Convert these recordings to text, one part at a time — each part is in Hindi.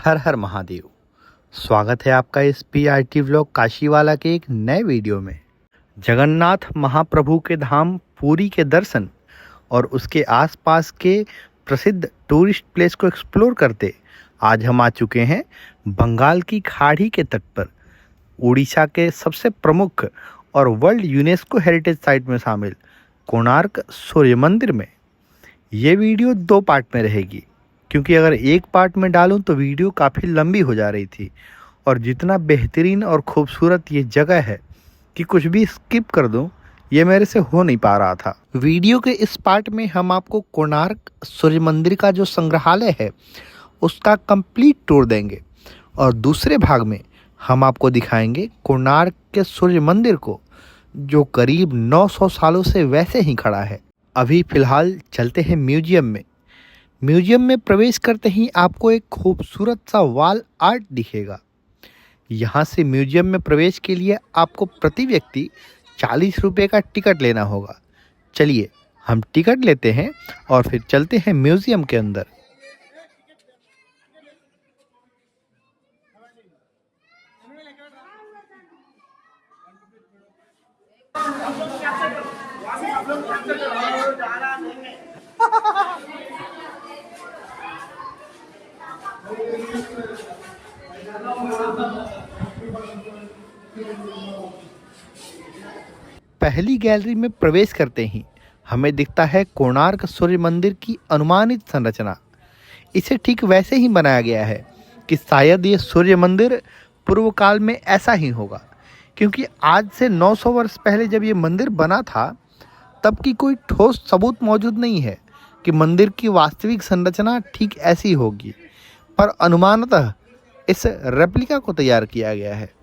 हर हर महादेव। स्वागत है आपका इस PRT व्लॉग काशीवाला के एक नए वीडियो में। जगन्नाथ महाप्रभु के धाम पुरी के दर्शन और उसके आसपास के प्रसिद्ध टूरिस्ट प्लेस को एक्सप्लोर करते आज हम आ चुके हैं बंगाल की खाड़ी के तट पर, उड़ीसा के सबसे प्रमुख और वर्ल्ड यूनेस्को हेरिटेज साइट में शामिल कोणार्क सूर्य मंदिर में। ये वीडियो 2 पार्ट में रहेगी, क्योंकि अगर एक पार्ट में डालूं तो वीडियो काफ़ी लंबी हो जा रही थी और जितना बेहतरीन और खूबसूरत ये जगह है कि कुछ भी स्किप कर दूं ये मेरे से हो नहीं पा रहा था। वीडियो के इस पार्ट में हम आपको कोणार्क सूर्य मंदिर का जो संग्रहालय है उसका कंप्लीट टूर देंगे और दूसरे भाग में हम आपको दिखाएंगे कोणार्क के सूर्य मंदिर को, जो करीब 900 सालों से वैसे ही खड़ा है। अभी फ़िलहाल चलते हैं म्यूजियम में। म्यूजियम में प्रवेश करते ही आपको एक खूबसूरत सा वॉल आर्ट दिखेगा। यहाँ से म्यूजियम में प्रवेश के लिए आपको प्रति व्यक्ति 40 रुपये का टिकट लेना होगा। चलिए हम टिकट लेते हैं और फिर चलते हैं म्यूजियम के अंदर। पहली गैलरी में प्रवेश करते ही हमें दिखता है कोणार्क सूर्य मंदिर की अनुमानित संरचना। इसे ठीक वैसे ही बनाया गया है कि शायद ये सूर्य मंदिर पूर्व काल में ऐसा ही होगा, क्योंकि आज से 900 वर्ष पहले जब ये मंदिर बना था तब की कोई ठोस सबूत मौजूद नहीं है कि मंदिर की वास्तविक संरचना ठीक ऐसी होगी, पर अनुमानतः इस रेप्लिका को तैयार किया गया है।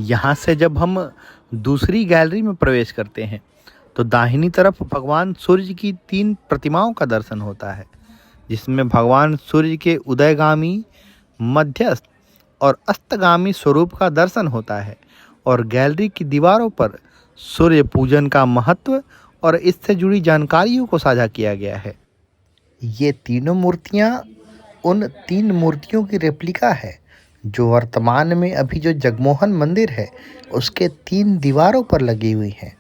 यहाँ से जब हम दूसरी गैलरी में प्रवेश करते हैं तो दाहिनी तरफ भगवान सूर्य की 3 प्रतिमाओं का दर्शन होता है, जिसमें भगवान सूर्य के उदयगामी, मध्यस्थ और अस्तगामी स्वरूप का दर्शन होता है और गैलरी की दीवारों पर सूर्य पूजन का महत्व और इससे जुड़ी जानकारियों को साझा किया गया है। ये तीनों मूर्तियाँ उन 3 मूर्तियों की रेप्लिका है जो वर्तमान में अभी जो जगमोहन मंदिर है उसके 3 दीवारों पर लगी हुई हैं।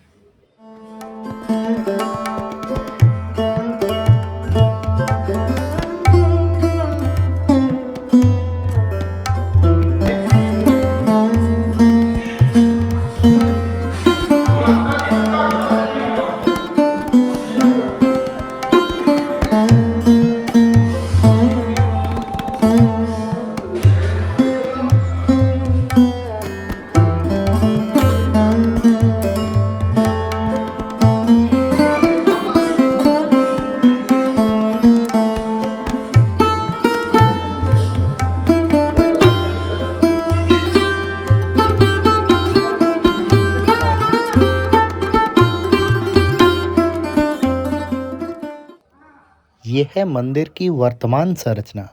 ये है मंदिर की वर्तमान संरचना।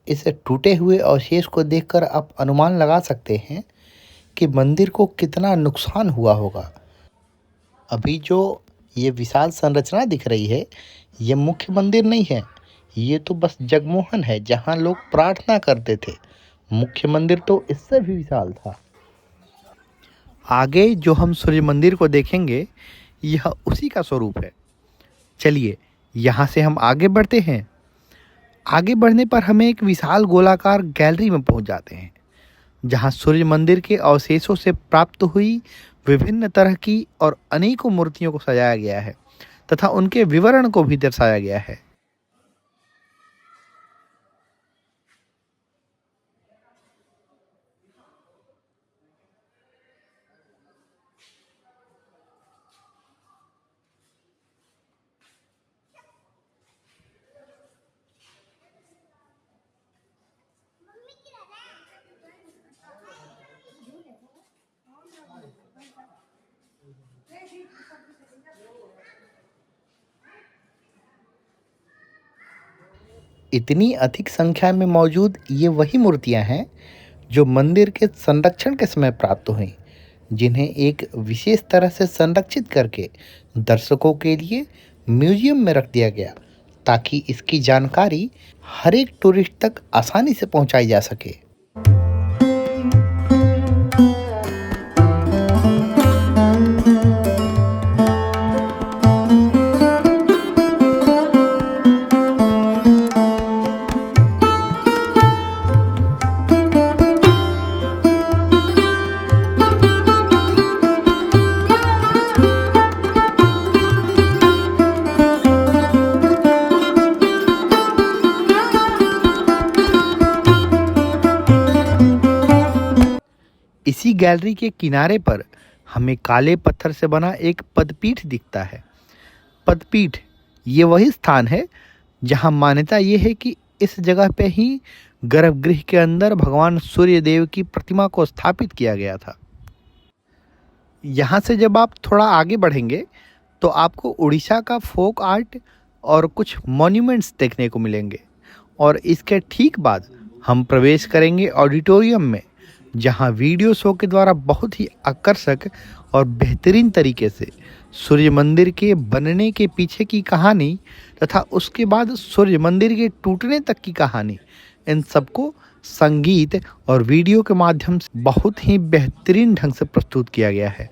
इस टूटे हुए अवशेष को देखकर आप अनुमान लगा सकते हैं कि मंदिर को कितना नुकसान हुआ होगा। अभी जो ये विशाल संरचना दिख रही है ये मुख्य मंदिर नहीं है, ये तो बस जगमोहन है जहाँ लोग प्रार्थना करते थे। मुख्य मंदिर तो इससे भी विशाल था। आगे जो हम सूर्य मंदिर को देखेंगे यह उसी का स्वरूप है। चलिए यहाँ से हम आगे बढ़ते हैं। आगे बढ़ने पर हमें एक विशाल गोलाकार गैलरी में पहुँच जाते हैं, जहाँ सूर्य मंदिर के अवशेषों से प्राप्त हुई विभिन्न तरह की और अनेकों मूर्तियों को सजाया गया है तथा उनके विवरण को भी दर्शाया गया है। इतनी अधिक संख्या में मौजूद ये वही मूर्तियां हैं जो मंदिर के संरक्षण के समय प्राप्त हुई, जिन्हें एक विशेष तरह से संरक्षित करके दर्शकों के लिए म्यूजियम में रख दिया गया, ताकि इसकी जानकारी हर एक टूरिस्ट तक आसानी से पहुंचाई जा सके। इसी गैलरी के किनारे पर हमें काले पत्थर से बना एक पदपीठ दिखता है। पदपीठ ये वही स्थान है जहां मान्यता ये है कि इस जगह पे ही गर्भगृह के अंदर भगवान सूर्य देव की प्रतिमा को स्थापित किया गया था। यहाँ से जब आप थोड़ा आगे बढ़ेंगे तो आपको उड़ीसा का फोक आर्ट और कुछ मॉन्यूमेंट्स देखने को मिलेंगे, और इसके ठीक बाद हम प्रवेश करेंगे ऑडिटोरियम में, जहां वीडियो शो के द्वारा बहुत ही आकर्षक और बेहतरीन तरीके से सूर्य मंदिर के बनने के पीछे की कहानी तथा उसके बाद सूर्य मंदिर के टूटने तक की कहानी, इन सबको संगीत और वीडियो के माध्यम से बहुत ही बेहतरीन ढंग से प्रस्तुत किया गया है।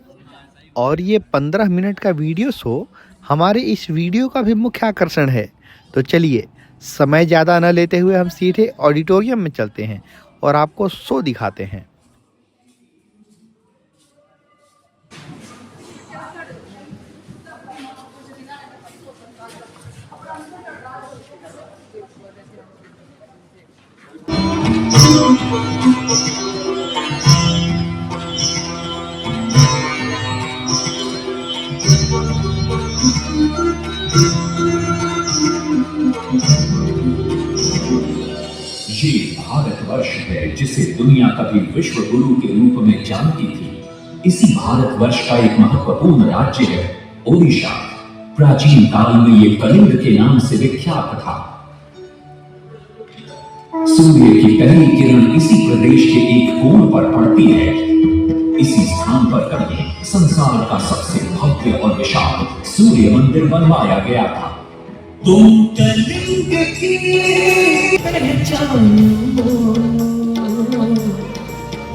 और ये 15 मिनट का वीडियो शो हमारे इस वीडियो का भी मुख्य आकर्षण है। तो चलिए, समय ज़्यादा न लेते हुए हम सीधे ऑडिटोरियम में चलते हैं और आपको शो दिखाते हैं। ये भारतवर्ष है जिसे दुनिया कभी विश्व गुरु के रूप में जानती थी। इसी भारतवर्ष का एक महत्वपूर्ण राज्य है ओडिशा। प्राचीन काल में ये कलिंग के नाम से विख्यात था। सूर्य की पहली किरण इसी प्रदेश के एक कोण पर पड़ती है। इसी स्थान पर कभी संसार का सबसे भव्य और विशाल सूर्य मंदिर बनवाया गया था। तुम कलिंग की पहचान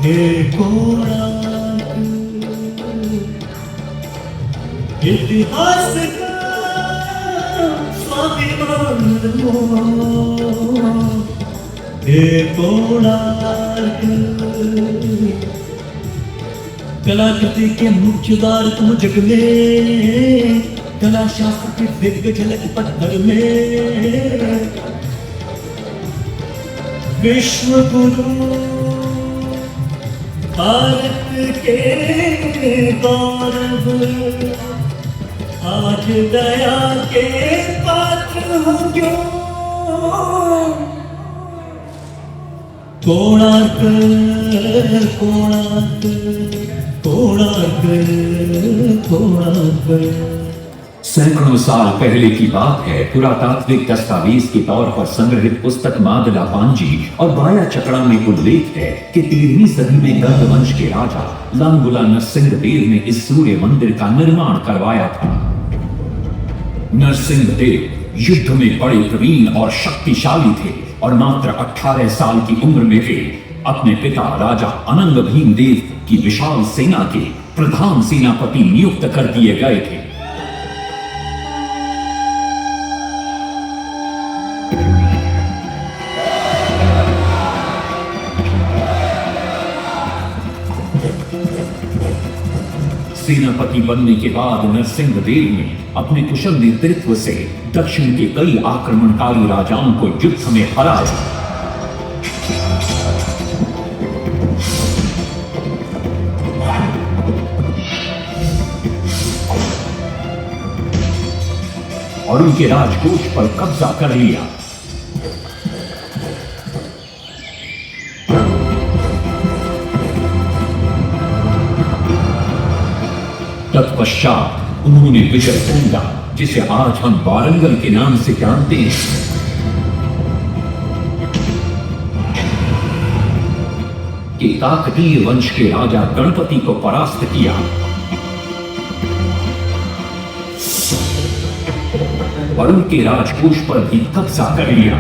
हे कोणार्क, इतिहास का स्वाभिमान हे कोणार्क। कलाकृति के मुख्य द्वार तुम जग में, कला शास्त्र की दिव्य झलक पत्थर में। विश्व गुरु भारत के गौरव, आज दया के पात्र हो क्यों। कोणार्क कोणार्क कोणार्क कोणार्क। सैकड़ों साल पहले की बात है। पुरातात्विक दस्तावेज के तौर पर संग्रहित पुस्तक मादला पांजी और बाया चकड़ा में उल्लेख है कि 13वीं सदी में गंग वंश के राजा लांगुला नरसिंह देव ने इस सूर्य मंदिर का निर्माण करवाया था। नरसिंह देव युद्ध में बड़े प्रवीण और शक्तिशाली थे और मात्र 18 साल की उम्र में वे अपने पिता राजा अनंग भीम देव की विशाल सेना के प्रधान सेनापति नियुक्त कर दिए गए थे। सेनापति बनने के बाद नरसिंह देव ने अपने कुशल नेतृत्व से दक्षिण के कई आक्रमणकारी राजाओं को युद्ध में हराया। और उनके राजकोष पर कब्जा कर लिया। तत्पश्चात उन्होंने विजय तुंगा, जिसे आज हम वारंगल के नाम से जानते हैं, के काकतीय वंश के राजा गणपति को परास्त किया। और उनके राजकोष पर भी कब्जा कर लिया।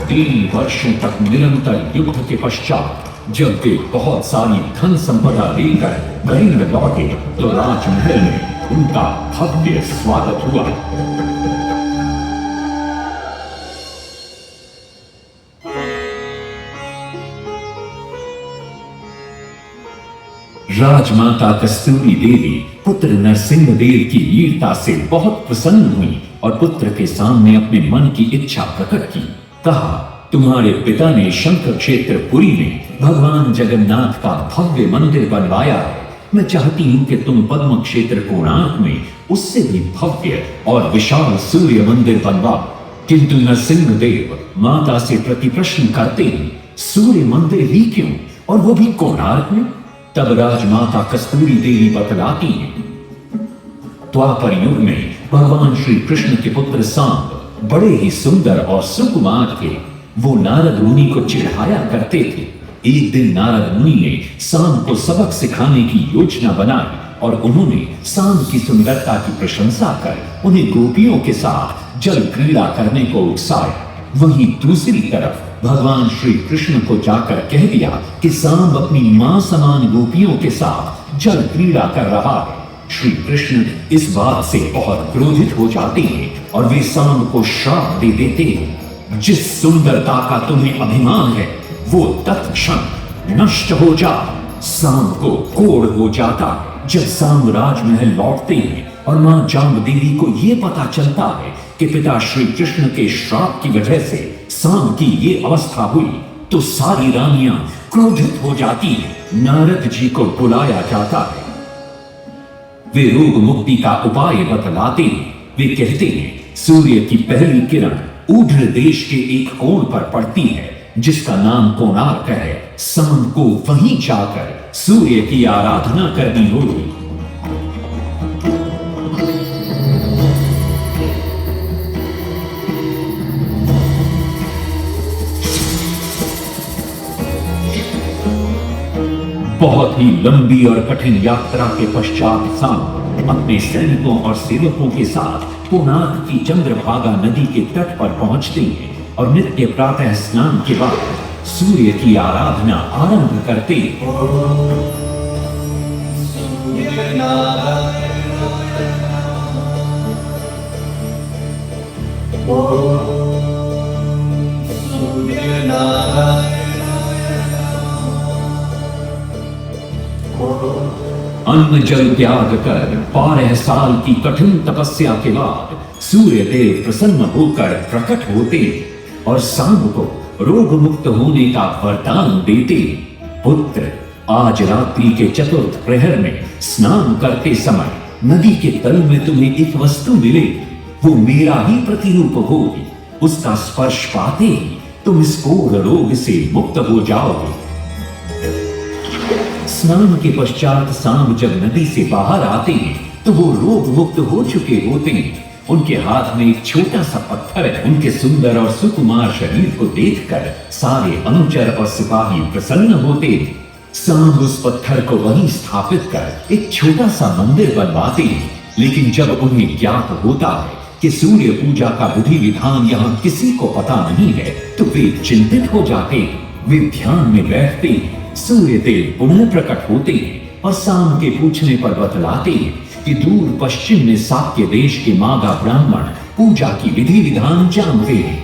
3 वर्षों तक निरंतर युद्ध के पश्चात जब वे बहुत सारी धन संपदा लेकर कलिंग लौटे तो राजमहल में उनका भव्य स्वागत हुआ। राजमाता कस्तूरी देवी पुत्र नरसिंह देव की वीरता से बहुत प्रसन्न हुई और पुत्र के सामने अपने मन की इच्छा प्रकट की। कहा, तुम्हारे पिता ने शंकर क्षेत्र पुरी में भगवान जगन्नाथ का भव्य मंदिर बनवाया है। मैं चाहती हूँ कि तुम पद्म क्षेत्र कोणार्क में उससे भी भव्य और विशाल सूर्य मंदिर बनवाओ। किंतु नरसिंह देव माता से प्रति प्रश्न करते हैं, सूर्य मंदिर ही क्यों, और वो भी कोणार्क में? तब राजमाता कस्तूरी देवी बतलाती हैं, द्वापर युग में भगवान श्री कृष्ण के पुत्र सांब बड़े ही सुंदर और सुकुमार थे। वो नारद मुनि को चिढ़ाया करते थे। एक दिन नारद मुनि ने सांब को सबक सिखाने की योजना बनाई और उन्होंने सांब की सुंदरता की प्रशंसा कर उन्हें गोपियों के साथ जल क्रीड़ा करने को उकसाया। वहीं दूसरी तरफ भगवान श्री कृष्ण को जाकर कह दिया कि सांब अपनी मां समान गोपियों के साथ जल क्रीड़ा कर रहा है। श्री कृष्ण इस बात से बहुत क्रोधित हो जाते हैं और वे सांब को श्राप दे देते हैं, जिस सुंदरता का तुम्हें अभिमान है वो तत्क्षण नष्ट हो जा। सांब को कोढ़ हो जाता है। जब सांब राजमहल लौटते हैं और मां जाम्बदेवी को ये पता चलता है कि पिता श्री कृष्ण के श्राप की वजह से सांब की ये अवस्था हुई तो सारी रानियां क्रोधित हो जाती हैं। नारद जी को बुलाया जाता है। वे रोग मुक्ति का उपाय बतलाते हैं। वे कहते हैं, सूर्य की पहली किरण ऊढ़ देश के एक कोण पर पड़ती है जिसका नाम कोणार्क है। सांब को वहीं जाकर सूर्य की आराधना करनी होगी। बहुत ही लंबी और कठिन यात्रा के पश्चात सांब अपने सैनिकों और सेवकों के साथ कोणार्क की चंद्रभागा नदी के तट पर पहुंचते हैं और नित्य प्रातः स्नान के बाद सूर्य की आराधना आरंभ करते हैं। अन्न जल त्याग कर 12 साल की कठिन तपस्या के बाद सूर्य देव प्रसन्न होकर प्रकट होते और सांब को रोग मुक्त होने का वरदान देते। पुत्र, आज रात्रि के चतुर्थ प्रहर में स्नान करते समय नदी के तल में तुम्हें एक वस्तु मिलेगी। वो मेरा ही प्रतिरूप होगी। उसका स्पर्श पाते ही तुम इस कोढ़ रोग से मुक्त हो जाओगे। स्नान के पश्चात सांब जब नदी से बाहर आते हैं तो वो रोग मुक्त हो चुके होते हैं। उनके हाथ में एक छोटा सा पत्थर है। उनके सुंदर और सुकुमार शरीर को देखकर सारे अनुचर और सिपाही प्रसन्न होते हैं। सांब उस पत्थर को वहीं स्थापित कर एक छोटा सा मंदिर बनवाते हैं। लेकिन जब उन्हें ज्ञात होता है कि सूर्य पूजा का विधि विधान यहाँ किसी को पता नहीं है तो वे चिंतित हो जाते हैं। वे ध्यान में बैठते हैं। सूर्य देव पुनः प्रकट होते हैं और सांब के पूछने पर बतलाते हैं कि दूर पश्चिम में साक्य देश के मागा ब्राह्मण पूजा की विधि विधान जानते हैं।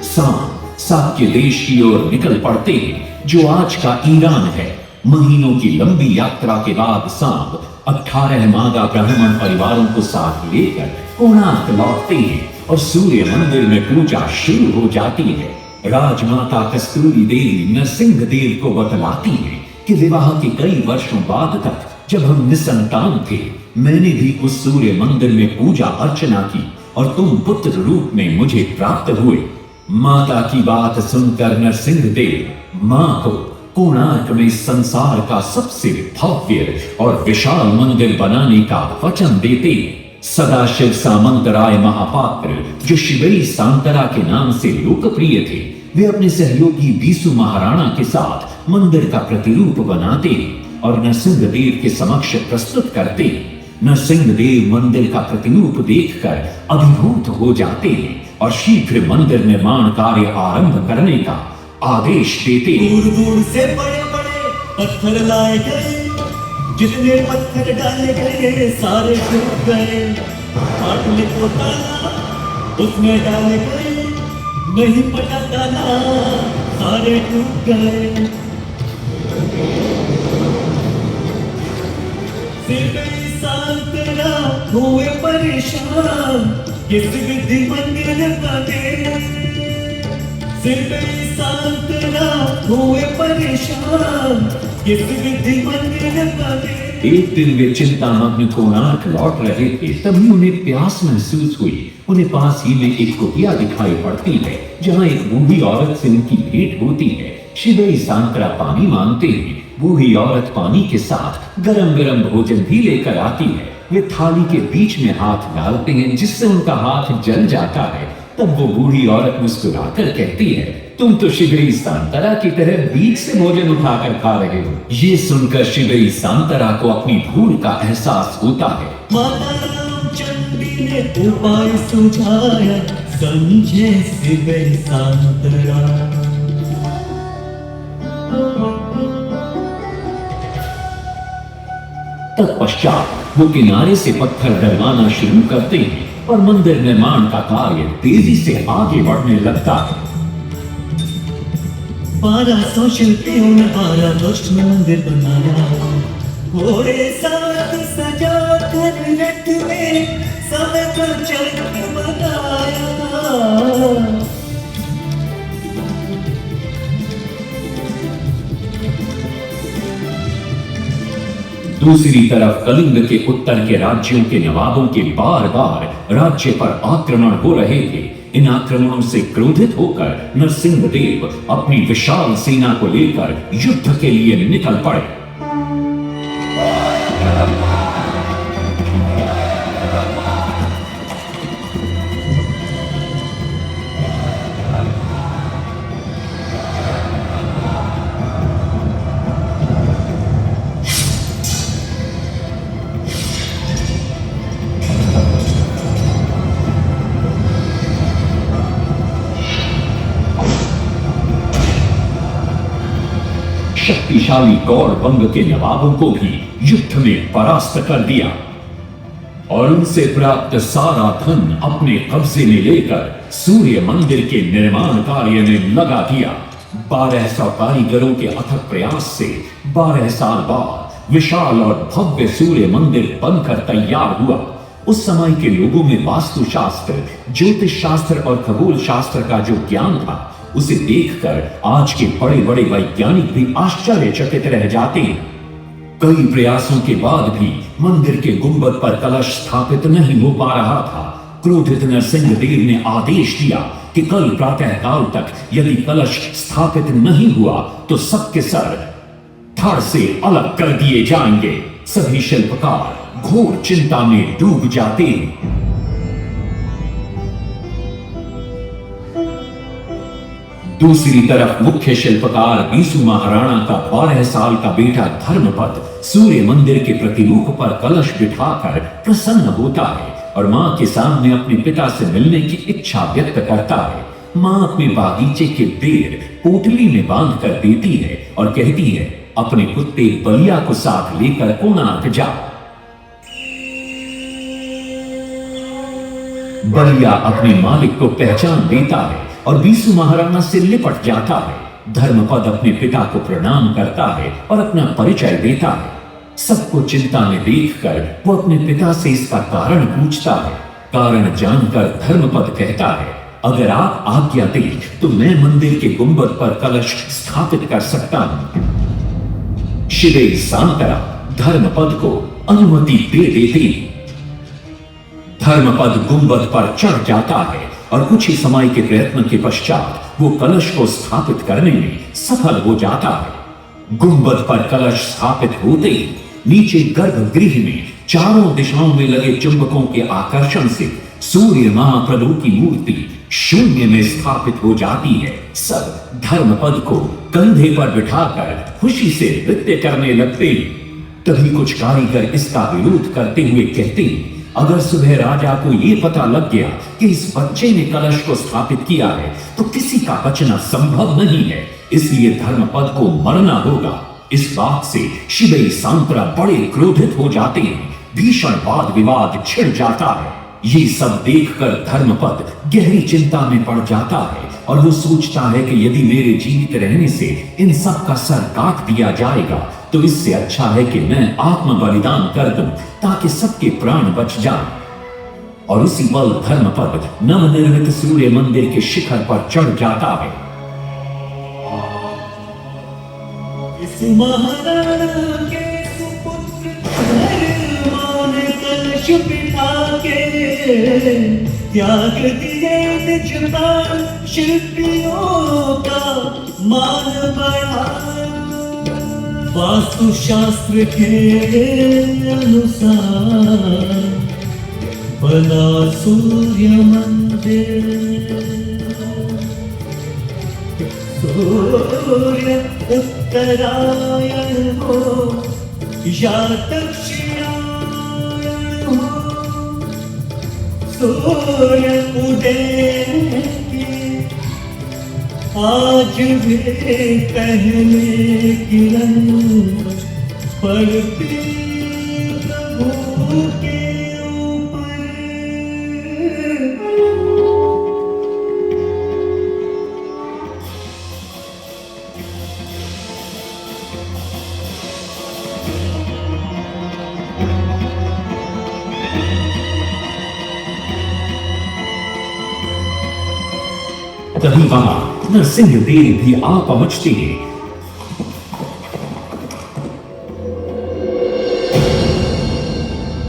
सांब साक्य देश की ओर निकल पड़ते हैं जो आज का ईरान है। महीनों की लंबी यात्रा के बाद सांब 18 मागा ब्राह्मण परिवारों को साथ लेकर कोणार्क लौटते हैं और सूर्य मंदिर में पूजा शुरू हो जाती है। राजमाता कस्तूरी देवी नरसिंह देव को बतलाती है कि विवाह के कई वर्षों बाद तक जब हम निसंतान थे मैंने भी उस सूर्य मंदिर में पूजा अर्चना की और तुम पुत्र रूप में मुझे प्राप्त हुए। माता की बात सुनकर नरसिंह देव मां को कोणार्क में संसार का सबसे भव्य और विशाल मंदिर बनाने का वचन देते। सदाशिव सामंतराय महापात्र, जो शिवई सांतरा के नाम से लोकप्रिय थे, वे अपने सहयोगी बीसू महाराणा के साथ मंदिर का प्रतिरूप बनाते और नरसिंहदेव के समक्ष प्रस्तुत करते। नरसिंहदेव मंदिर का प्रतिरूप देखकर अभिभूत हो जाते और शीघ्र मंदिर निर्माण कार्य आरंभ करने का आदेश देते। दूर दूर से बड़े बड़े पत्थर लाए गए, जितने पत्थर डाले गए सारे टूट गए। पाटली को ताला उसमें डाले गए, नहीं पटा ताला, सारे टूट गए। सिर्फ सांतरा हुए परेशान, किस विधि मंदिर बने। सिर्फ सांतरा हुए परेशान, किस विधि मंदिर बने। एक दिन वे चिंतामग्न कोणार्क लौट रहे थे, तभी उन्हें प्यास महसूस हुई। उन्हें पास ही में एक कुटिया दिखाई पड़ती है, जहाँ एक बूढ़ी औरत से उनकी भेंट होती है। शिवई सांतरा पानी मांगते हैं। बूढ़ी औरत पानी के साथ गरम गरम भोजन भी लेकर आती है। वे थाली के बीच में हाथ डालते हैं, जिससे उनका हाथ जल जाता है। तब वो बूढ़ी औरत मुस्कुराकर कहती है, तुम तो शिवई सांतरा की तरह बीच से भोजन उठाकर खा रहे हो। ये सुनकर शिवई सांतरा को अपनी भूल का एहसास होता है। माता रामचंडी ने उपाय सुझाया, समझे शिवई सांतरा। तत्पश्चात वो किनारे से पत्थर डलवाना शुरू करते हैं और मंदिर निर्माण का कार्य तेजी से आगे बढ़ने लगता है। 1200 शिल्पियों ने 12 वर्ष में मंदिर बनाया। घोड़े साथ सजा कर रथ में समय पर चढ़ बनाया। दूसरी तरफ कलिंग के उत्तर के राज्यों के नवाबों के बार बार राज्य पर आक्रमण हो रहे थे। इन आक्रमणों से क्रोधित होकर नरसिंहदेव अपनी विशाल सेना को लेकर युद्ध के लिए निकल पड़े। शक्तिशाली गौड़बंग के नवाबों को भी युद्ध में परास्त कर दिया और उनसे प्राप्त सारा धन अपने कब्जे में लेकर सूर्य मंदिर के निर्माण कार्य में लगा दिया। 1200 कारीगरों के अथक प्रयास से 12 साल बाद विशाल और भव्य सूर्य मंदिर बनकर तैयार हुआ। उस समय के लोगों में वास्तुशास्त्र, ज्योतिष शास्त्र और खगोल शास्त्र का जो ज्ञान था, उसे देखकर आज के बड़े बड़े वैज्ञानिक भी आश्चर्यचकित रह जाते हैं। कई प्रयासों के बाद भी मंदिर के गुंबद पर कलश स्थापित नहीं हो पा रहा था। क्रोधित नरसिंहदेव ने आदेश दिया कि कल प्रातः काल तक यदि कलश स्थापित नहीं हुआ तो सबके सर धड़ से अलग कर दिए जाएंगे। सभी शिल्पकार घोर चिंता में डूब जाते हैं। दूसरी तरफ मुख्य शिल्पकार बीसू महाराणा का 12 साल का बेटा धर्मपद सूर्य मंदिर के प्रतिरूप पर कलश बिठाकर प्रसन्न होता है और मां के सामने अपने पिता से मिलने की इच्छा व्यक्त करता है। मां अपने बागीचे के बेर पोटली में बांध कर देती है और कहती है, अपने कुत्ते बलिया को साथ लेकर कोणार्क जा। बलिया अपने मालिक को पहचान देता है और बीसू महाराणा से लिपट जाता है। धर्मपद अपने पिता को प्रणाम करता है और अपना परिचय देता है। सबको चिंता में देखकर वो अपने पिता से इसका कारण पूछता है। कारण जानकर धर्मपद कहता है, अगर आप आज्ञा दें तो मैं मंदिर के गुंबद पर कलश स्थापित कर सकता हूं। शिवई सांतरा धर्मपद को अनुमति दे देती। धर्मपद गुंबद पर चढ़ जाता है और कुछ ही समय के प्रयत्न के पश्चात वो कलश को स्थापित करने में सफल हो जाता है। गुंबद पर कलश स्थापित होते ही नीचे गर्भगृह में चारों दिशाओं में लगे चुंबकों के आकर्षण से सूर्य महाप्रभु की मूर्ति शून्य में स्थापित हो जाती है। सब धर्मपद को कंधे पर बिठाकर खुशी से नृत्य करने लगते हैं। तभी कुछ कारीगर इसका विरोध करते हुए कहते हैं, अगर सुबह राजा को यह पता लग गया कि इस बच्चे ने कलश को स्थापित किया है तो किसी का बचना संभव नहीं है, इसलिए धर्मपद को मरना होगा। इस बात से शिवई सांतरा बड़े क्रोधित हो जाते हैं। भीषण वाद विवाद छिड़ जाता है। ये सब देखकर धर्मपद गहरी चिंता में पड़ जाता है और वो सोचता है कि यदि मेरे जीवित रहने से इन सब का सर काट दिया जाएगा तो इससे अच्छा है कि मैं आत्म बलिदान कर दूं ताकि सबके प्राण बच जाएं। और उसी पल धर्मपद नवनिर्मित सूर्य मंदिर के शिखर पर चढ़ जाता है। इस महाराणा के सुपुत्र धर्मान कलश बिठा के त्याग दिए निज प्राण शिल्पियों का मान बढ़ाया। वास्तु शास्त्र के अनुसार बना सूर्य मंदिर। सूर्य उत्तरायण हो या दक्षिणायन हो, सूर्य उदय की आज भी पहले किरण पड़ती प्रभु के ऊपर। तभी वहां नरसिंह देव भी आ पहुंचते हैं।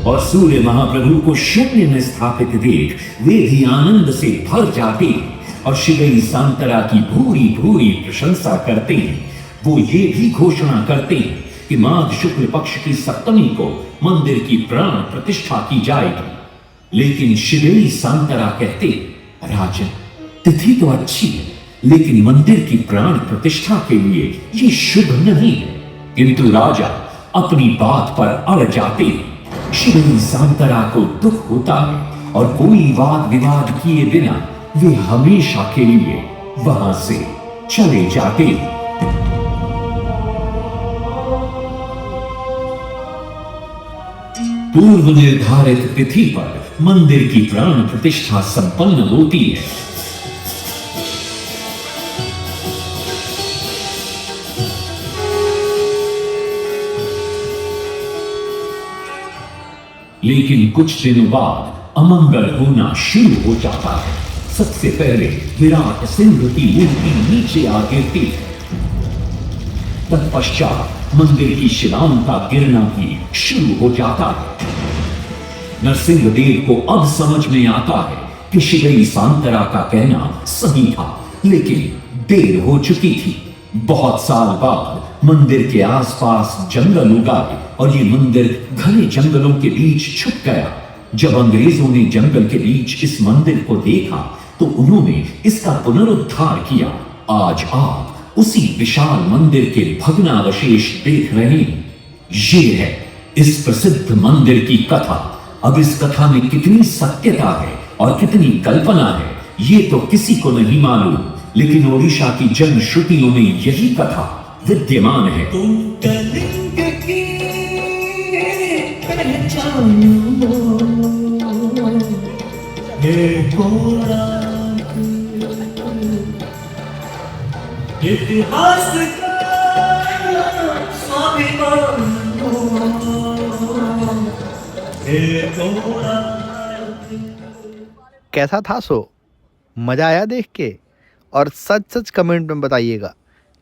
और सूर्य महाप्रभु को शून्य में स्थापित देख वे भी आनंद से भर जाते हैं और शिवई सांतरा की भूरी भूरी प्रशंसा करते हैं। वो ये भी घोषणा करते हैं कि माघ शुक्ल पक्ष की सप्तमी को मंदिर की प्राण प्रतिष्ठा की जाएगी। लेकिन शिवई सांतरा कहते, राजन तिथि तो अच्छी है लेकिन मंदिर की प्राण प्रतिष्ठा के लिए ये शुभ नहीं है। किंतु राजा अपनी बात पर अड़ जाते हैं। शिवई सांतरा को दुख होता है और कोई वाद विवाद किए बिना वे हमेशा के लिए वहां से चले जाते हैं। पूर्व निर्धारित तिथि पर मंदिर की प्राण प्रतिष्ठा संपन्न होती है। लेकिन कुछ दिनों बाद अमंगल होना शुरू हो जाता है। सबसे पहले विराट सिंह की मूर्ति नीचे आ गिरती है। तत्पश्चात मंदिर की शिलाओं का गिरना भी शुरू हो जाता है। नरसिंह देव को अब समझ में आता है कि शिवई सांतरा का कहना सही था, लेकिन देर हो चुकी थी। बहुत साल बाद मंदिर के आसपास जंगल उगाए और ये मंदिर घने जंगलों के बीच छुप गया। जब अंग्रेजों ने जंगल के बीच इस मंदिर को देखा तो उन्होंने इसका पुनरुद्धार किया। आज आप उसी विशाल मंदिर के भग्नावशेष देख रहे हैं। ये है इस प्रसिद्ध मंदिर की कथा। अब इस कथा में कितनी सत्यता है और कितनी कल्पना है ये तो किसी को नहीं मालूम, लेकिन ओडिशा की जन श्रुतियों में यही कथा विद्यमान है। तुम कलिंग की पहचानो हे घोड़ा, इतिहास का स्वाभिमान हे घोड़ा। कैसा था शो? मज़ा आया देख के? और सच सच कमेंट में बताइएगा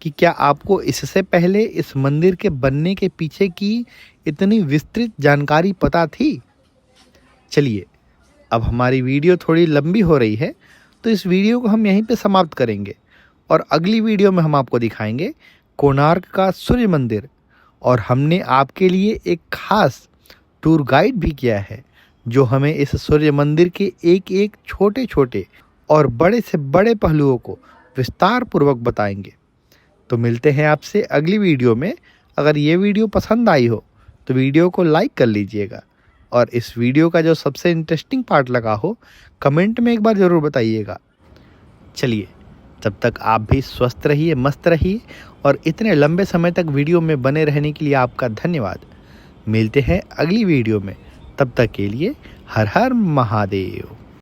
कि क्या आपको इससे पहले इस मंदिर के बनने के पीछे की इतनी विस्तृत जानकारी पता थी? चलिए, अब हमारी वीडियो थोड़ी लंबी हो रही है तो इस वीडियो को हम यहीं पे समाप्त करेंगे और अगली वीडियो में हम आपको दिखाएंगे कोणार्क का सूर्य मंदिर। और हमने आपके लिए एक खास टूर गाइड भी किया है, जो हमें इस सूर्य मंदिर के एक एक छोटे छोटे और बड़े से बड़े पहलुओं को विस्तार पूर्वक बताएंगे। तो मिलते हैं आपसे अगली वीडियो में। अगर ये वीडियो पसंद आई हो तो वीडियो को लाइक कर लीजिएगा, और इस वीडियो का जो सबसे इंटरेस्टिंग पार्ट लगा हो कमेंट में एक बार ज़रूर बताइएगा। चलिए, तब तक आप भी स्वस्थ रहिए, मस्त रहिए, और इतने लंबे समय तक वीडियो में बने रहने के लिए आपका धन्यवाद। मिलते हैं अगली वीडियो में, तब तक के लिए हर हर महादेव।